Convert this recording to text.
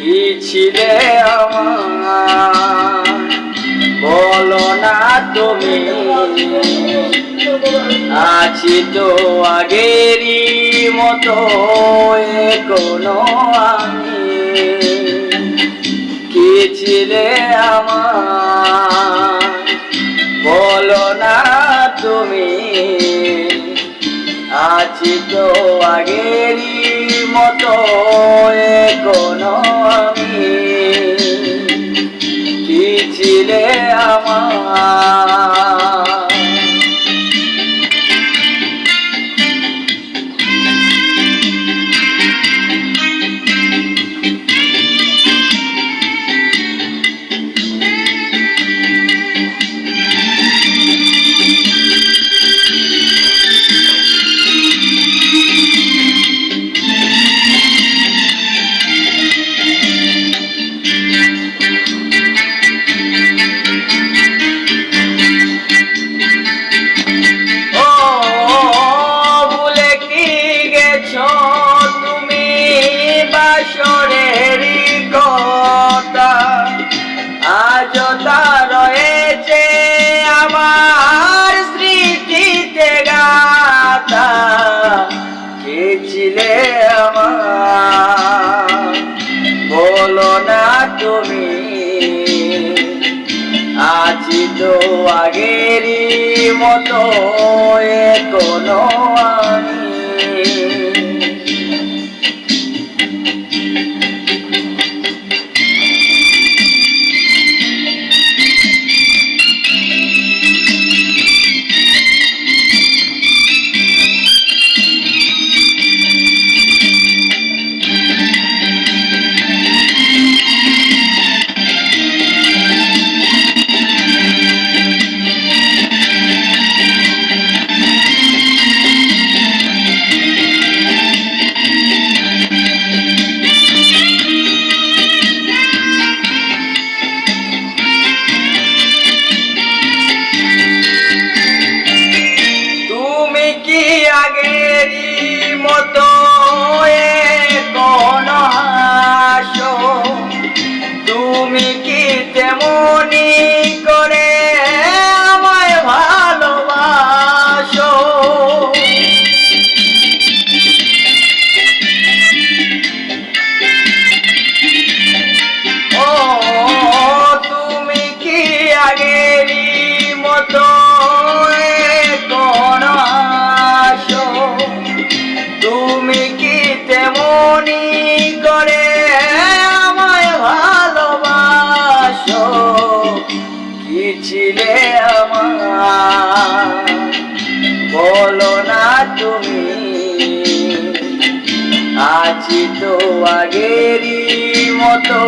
কি ছিলে আমার বলো না তুমি, আছি তো আগেরই মতো এখনো আমি। কি ছিলে আমার বলো না তুমি, আছি তো আগেরই মতো এখনো আমি। কি ছিলে আমার রয়েছে আমার স্মৃতিতে গাথা। কে ছিলে আমার বলো না তুমি, আছি তো আগেরই মতো এখনো আমি। আগেরই মতো এখনো হাসো, তুমি কি তেমনি করে আমায় ভালোবাসো? ও তুমি কি আগেরই মতো তুমি কি তেমনি করে আমায় ভালোবাসো? কি ছিলে আমার বলো না তুমি, আছি তো আগেরই মতো